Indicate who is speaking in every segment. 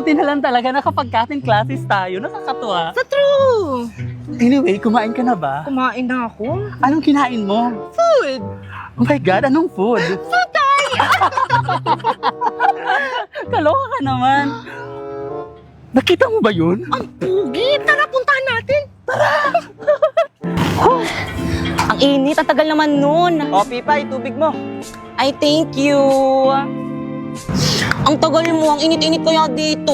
Speaker 1: Buti na lang talaga na kapag cutting classes tayo, nakakatuwa.
Speaker 2: Sa true!
Speaker 1: Anyway, kumain ka na ba?
Speaker 2: Kumain na ako.
Speaker 1: Anong kinain mo?
Speaker 2: Food!
Speaker 1: Oh my God, anong food?
Speaker 2: Futay!
Speaker 1: Kaloka ka naman. Nakita mo ba yun?
Speaker 2: Ang pugi! Tara, puntahan natin!
Speaker 3: Ang init, ang tagal naman nun.
Speaker 4: O, Pipay, tubig mo.
Speaker 3: Ay, thank you. Ang tagal mo, ang init-init kaya dito.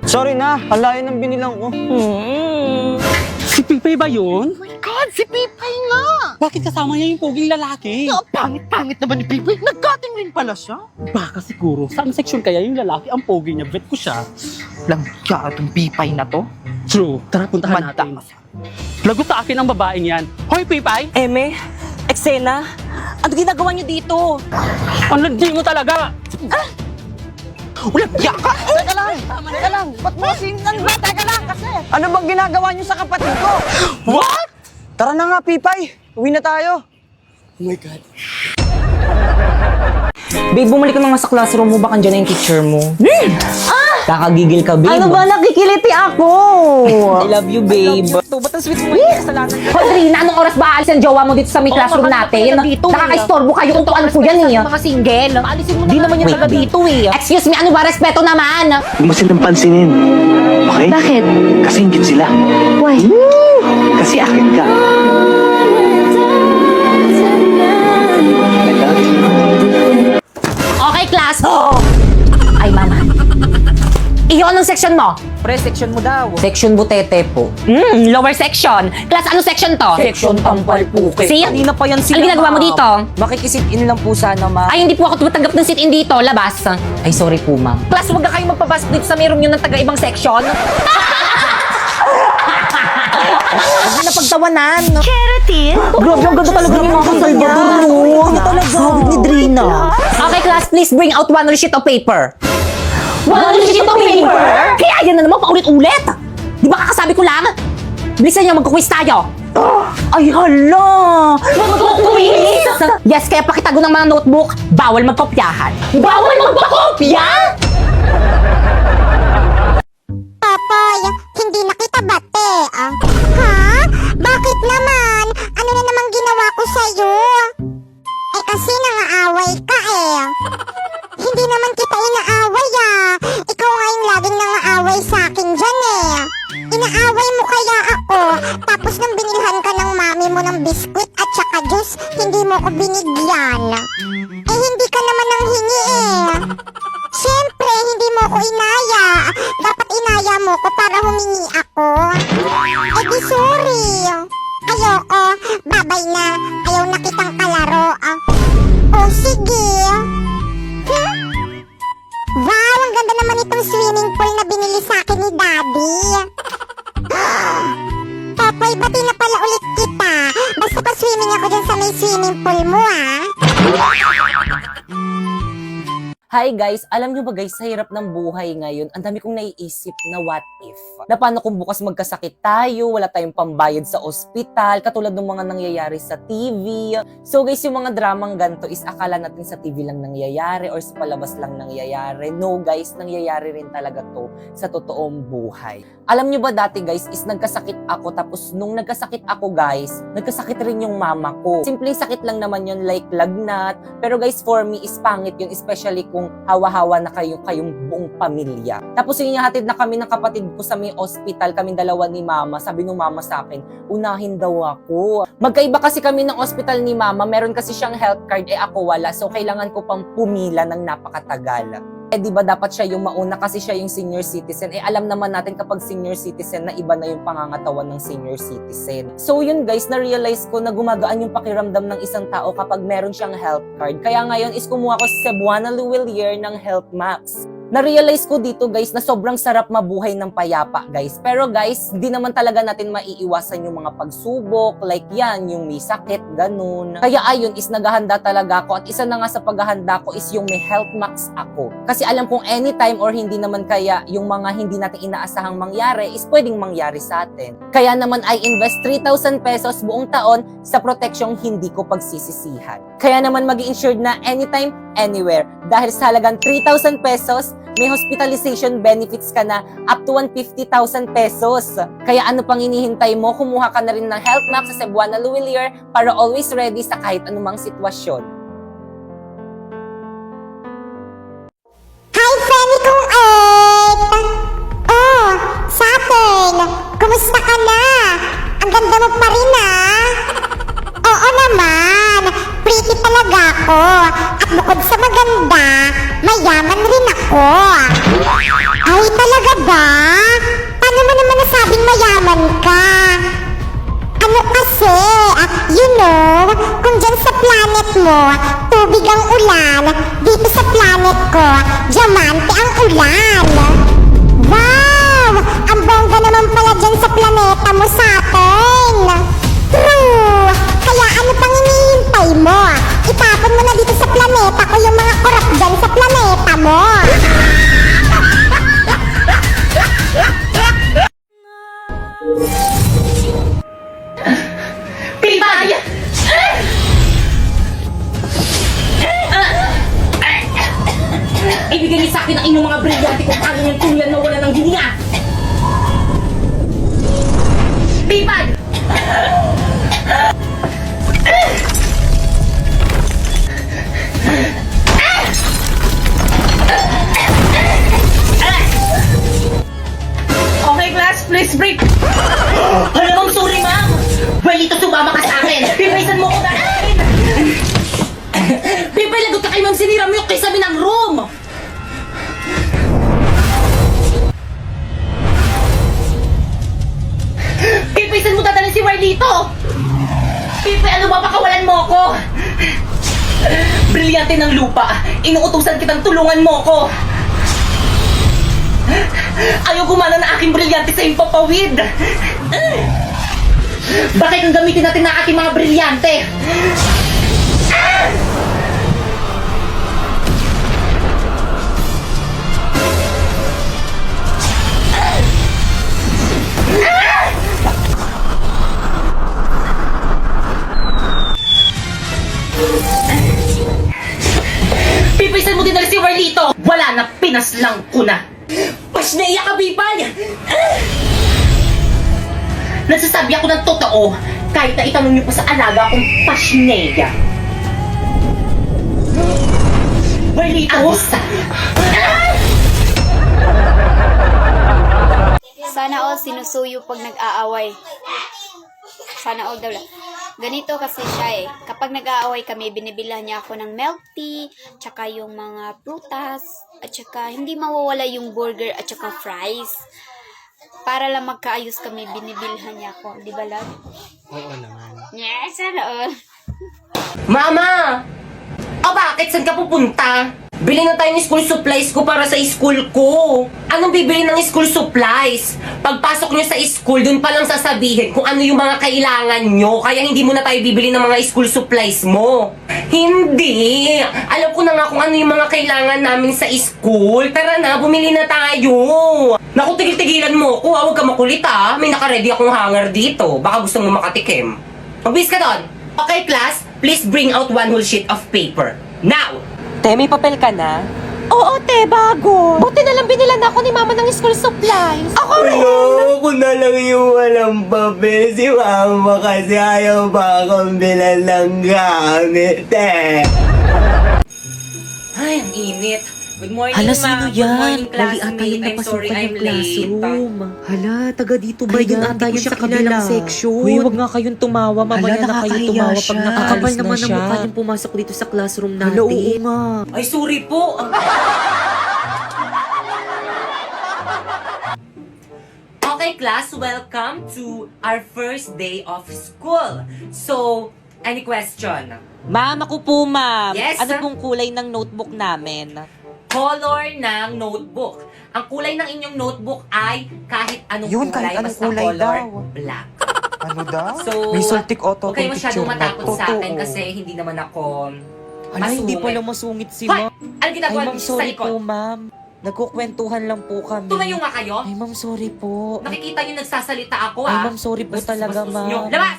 Speaker 4: Sorry na, ang layo ng binilang ko.
Speaker 1: Si Pipay ba yun?
Speaker 2: Oh my God, si Pipay nga!
Speaker 1: Bakit kasama niya yung poging lalaki?
Speaker 2: Ang pangit-pangit naman ni Pipay. Nag-cutting rin pala siya.
Speaker 1: Baka siguro, saan section kaya yung lalaki ang pogi niya? Bet ko siya.
Speaker 2: Lang siya itong Pipay na to.
Speaker 1: True. Tara, puntahan natin. Lagot sa akin ang babaeng yan. Hoy, Pipay!
Speaker 3: Eme, eksena, ano ginagawa niyo dito?
Speaker 1: Ang landi mo talaga!
Speaker 2: Ulat ka! Teka lang! Teka lang! Ba't mo sinang ba? Teka lang kasi!
Speaker 4: Ano bang ginagawa niyo sa kapatid ko?
Speaker 1: What?
Speaker 4: Tara na nga, Pipay. Uwi na tayo.
Speaker 1: Oh my God.
Speaker 3: Babe, bumalik ka na nga sa classroom mo, baka dyan na yung teacher mo. Kakagigil ka, babe.
Speaker 5: Ano ba? Nakikiliti ako!
Speaker 3: I love you, babe. Ba't ang sweet mo yung kasalanan ko?
Speaker 5: Hoy, Rina, anong oras ba aalis ang jowa mo dito sa may classroom natin? Nakaka-istorbo kayo kung tuan ko yan eh.
Speaker 2: Mga single. Alisin mo na.
Speaker 3: Di naman yung taga dito eh.
Speaker 5: Excuse me, ano ba? Respeto naman!
Speaker 6: Huwag mo silang pansinin. Okay?
Speaker 5: Bakit?
Speaker 6: Kasi ingit sila.
Speaker 5: Why?
Speaker 6: Kasi akin ka. I love you.
Speaker 5: Okay, class! Ay, mama. Iyo, anong section mo?
Speaker 4: Pre, section mo daw.
Speaker 5: Section butete po. Lower section. Class, anong section to?
Speaker 3: Section tampal puke.
Speaker 5: See?
Speaker 3: Kanina pa yan sila.
Speaker 5: Ano ginagawa mo
Speaker 3: ma'am.
Speaker 5: dito?
Speaker 4: Makikisit-in lang po sana, ma.
Speaker 5: Ay, hindi po ako tumatanggap ng sit-in dito. Labas. Ay, sorry po, ma'am. Class, huwag na kayo magpapasok dito sa may room nyo ng taga-ibang section.
Speaker 3: Huwag na pagtawanan.
Speaker 5: Grabe, ang ganda talaga ng mga Salvador.
Speaker 3: Ano talaga? Hawig ni Drina.
Speaker 5: Okay, class, please bring out one sheet of paper. One sheet of paper? Kaya yan na naman, paulit-ulit. Di ba kakasabi ko lang? Bilisan niyo, magkukwis tayo. Ay, hala! Magkukwis? Yes, kaya pakitago ng mga notebook, bawal magkopyahan. Bawal magpakopya?
Speaker 7: Popoy, hindi na kita bate. Ha? Bakit naman? Ano na namang ginawa ko sa'yo? Eh kasi nangaaway ka eh. Hindi naman kita inaaway Ikaw nga yung laging nangaaway sa akin dyan eh. Inaaway mo kaya ako, tapos nang binilhan ka ng mami mo ng biskwit at saka juice, hindi mo ko binigyan. Eh hindi ka naman nang hingi eh. Siyempre, hindi mo ko inaya. Dapat inaya mo ko para humingi ako. Eh di sorry. Ayoko. Babay na. Ayaw na kitang kalaro. Oh, sige. Wow, ang ganda naman itong swimming pool na binili sa akin ni Daddy. Popoy, bati na pala ulit kita. Basta pa swimming ako dyan sa may swimming pool mo
Speaker 3: Hi guys, alam nyo ba guys, sa hirap ng buhay ngayon, ang dami kong naiisip na what if. Na paano kung bukas magkasakit tayo, wala tayong pambayad sa ospital, katulad ng mga nangyayari sa TV. So guys, yung mga dramang ganito is akala natin sa TV lang nangyayari or sa palabas lang nangyayari. No guys, nangyayari rin talaga to sa totoong buhay. Alam nyo ba dati guys, is nagkasakit ako, tapos nung nagkasakit ako guys, nagkasakit rin yung mama ko. Simpleng sakit lang naman yun, like lagnat. Pero guys, for me is pangit yun, especially kung hawa-hawa na kayong buong pamilya. Tapos yung hatid na kami ng kapatid ko sa may hospital, kaming dalawa ni mama, sabi nung mama sa akin, unahin daw ako. Magkaiba kasi kami ng hospital ni mama, meron kasi siyang health card, eh ako wala, so kailangan ko pang pumila ng napakatagal. Eh di ba dapat siya yung mauna kasi siya yung senior citizen. Eh alam naman natin kapag senior citizen na iba na yung pangangatawan ng senior citizen. So yun guys, na-realize ko na gumagaan yung pakiramdam ng isang tao kapag meron siyang health card. Kaya ngayon is kumuha ko sa Cebuana Luwilier ng Health Max. Na-realize ko dito guys na sobrang sarap mabuhay ng payapa guys. Pero guys, di naman talaga natin maiiwasan yung mga pagsubok, like yan, yung may sakit, ganun. Kaya ayun, is naghahanda talaga ako at isa na nga sa paghahanda ko is yung may health max ako. Kasi alam kong anytime or hindi naman kaya yung mga hindi natin inaasahang mangyari is pwedeng mangyari sa atin. Kaya naman I invest 3,000 pesos buong taon sa proteksyong hindi ko pagsisisihan. Kaya naman mag-insured na anytime, anywhere. Dahil sa halagang 3,000 pesos, may hospitalization benefits ka na up to 150,000 pesos. Kaya ano pang hinihintay mo, kumuha ka na rin ng health map sa Cebuana Luwilier para always ready sa kahit anumang sitwasyon.
Speaker 7: Hi, Fanny kong Earth! Oh, Saturn! Kumusta ka na? Ang ganda mo pa rin ah! Oo naman! Pretty talaga ako! At bukod sa maganda, mayaman rin ako! Ay, talaga ba? Paano mo naman nasabing mayaman ka? Ano kasi, you know, kung dyan sa planet mo, tubig ang ulan, dito sa planet ko, diamante ang ulan. Wow! Ang bongga naman pala dyan sa planeta mo, Saturn. True! Kaya ano pang hinihintay mo? Itapon mo na dito sa planeta ko yung mga korap dyan sa planeta mo.
Speaker 5: Pipay! Ibigay niyo sa akin ang inyong mga brilyante kung paano niyang tuluyan na wala ng hininga! Pipay! Okay, class, please break! Hala, ma'am, sorry, ma'am! Well, ito sumama ka sa akin! Pipaysan mo ko na akin! Pipay, lagot ka kay ma'am, sinira mo yung kisame ng room! Pipay, saan mo dadalhin si Warlito? Pipay, ano ba, pakawalan mo ko? Brilyante ng lupa, inuutusan kitang tulungan mo ko! Ayaw gumana na aking brilyante sa impapawid! Bakit ang gamitin natin na aking mga brilyante? Pipisan mo din na si Warlito! Wala na, pinaslang ko na! Pasneya ka, Bipay! Nagsasabi ako ng totoo kahit na itanong niyo pa sa alaga akong Pasneya. Warlito!
Speaker 8: Sana all sinusuyo pag nag-aaway. Sana all daw lang. Ganito kasi siya eh. Kapag nag-aaway kami, binibilhan niya ako ng milk tea, tsaka yung mga prutas, at tsaka hindi mawawala yung burger at tsaka fries. Para lang magkaayos kami, binibilhan niya ako. Di ba, love?
Speaker 1: Oo naman.
Speaker 8: Yes, sana all.
Speaker 5: Mama! O bakit? Saan ka pupunta? Bili na tayo ng school supplies ko para sa school ko. Anong bibili ng school supplies? Pagpasok nyo sa school, dun pa lang sasabihin kung ano yung mga kailangan nyo. Kaya hindi mo na tayo bibili ng mga school supplies mo. Hindi! Alam ko na nga kung ano yung mga kailangan namin sa school. Tara na, bumili na tayo. Naku, tigil-tigilan mo ko. Huwag ka makulit ha. May nakaready akong hanger dito. Baka gusto mo makatikim. Magbis ka doon. Okay, class, please bring out one whole sheet of paper. Now!
Speaker 3: Te, may papel ka na?
Speaker 5: Oo, te, bago. Buti na lang binilan ako ni mama ng school supplies. Ako rin.
Speaker 2: Ako na lang yung walang papel. Si mama kasi ayaw pa akong bilan ng gamit eh.
Speaker 3: Ay, ang init. Good morning,
Speaker 4: Hala,
Speaker 3: ma'am.
Speaker 4: sino
Speaker 3: Good
Speaker 4: yan?
Speaker 3: morning,
Speaker 4: Mali
Speaker 3: classmate.
Speaker 4: ata yung
Speaker 3: I'm
Speaker 4: napasok
Speaker 3: sorry,
Speaker 4: kanyang
Speaker 3: I'm late.
Speaker 4: classroom. Hala, taga dito ba
Speaker 5: Ay,
Speaker 4: yun?
Speaker 5: yun,
Speaker 4: Ata
Speaker 5: yun
Speaker 4: yun
Speaker 5: sa
Speaker 4: sa kabilang
Speaker 5: kabila.
Speaker 4: section.
Speaker 5: Uy, wag nga kayong tumawa. Mamaya
Speaker 4: Hala,
Speaker 5: na kayo
Speaker 4: nakakahiya
Speaker 5: tumawa
Speaker 4: siya.
Speaker 5: pag nakakalis
Speaker 4: Kapal
Speaker 5: na
Speaker 4: naman ang
Speaker 5: siya.
Speaker 4: mukha niyang pumasok dito sa classroom natin.
Speaker 5: Hala, oo nga.
Speaker 3: Ay, sorry po. Okay, class, welcome to our first day of school. So, any question?
Speaker 4: Ma'am, ako po, ma'am.
Speaker 3: Yes,
Speaker 4: Ano
Speaker 3: sir?
Speaker 4: pong kulay ng notebook namin?
Speaker 3: Color ng notebook. Ang kulay ng inyong notebook ay kahit anong
Speaker 9: Yun,
Speaker 3: kulay,
Speaker 9: kahit anong
Speaker 3: basta
Speaker 9: kulay
Speaker 3: color
Speaker 9: daw.
Speaker 3: black.
Speaker 9: Ano daw?
Speaker 3: So,
Speaker 9: May sultik auto
Speaker 3: huwag kayo masyadong
Speaker 9: picture na.
Speaker 3: matakot sa akin
Speaker 9: Totoo.
Speaker 3: kasi hindi naman ako
Speaker 4: Ala, hindi
Speaker 3: masungit.
Speaker 4: pala masungit si
Speaker 3: Hoy!
Speaker 4: ma'am.
Speaker 3: Ano
Speaker 4: Ay,
Speaker 3: ginagawa
Speaker 4: ma'am,
Speaker 3: niyo sa
Speaker 4: sorry
Speaker 3: likod?
Speaker 4: po, ma'am. Nagkukwentuhan lang po kami.
Speaker 3: Tumayo nga kayo.
Speaker 4: Ay, ma'am, sorry po.
Speaker 3: Nakikita niyo nagsasalita ako
Speaker 4: Ay,
Speaker 3: ah.
Speaker 4: ma'am, sorry po
Speaker 3: Bastos,
Speaker 4: talaga,
Speaker 3: bastos niyo.
Speaker 4: ma'am.
Speaker 3: Labas!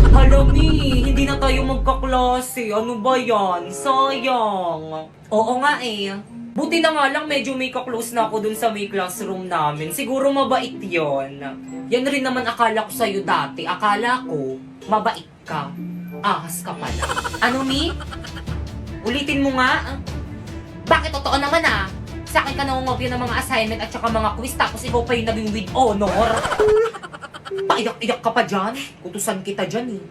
Speaker 3: Hoy, pala, Mi. Hindi na tayo magkaklase. Ano ba yan? Sayang. Oo nga eh. Buti na nga lang medyo may kaklose na ako dun sa may classroom namin. Siguro mabait yon. Yan rin naman akala ko sa'yo dati. Akala ko, mabait ka. Ahas ka pala. Ano, Mi? Ulitin mo nga. Bakit totoo naman ah? Sa akin ka nangungopia ng mga assignment at saka mga quiz tapos ikaw pa yung naging with honor. Paiyak-iyak ka pa dyan. Utusan kita dyan eh.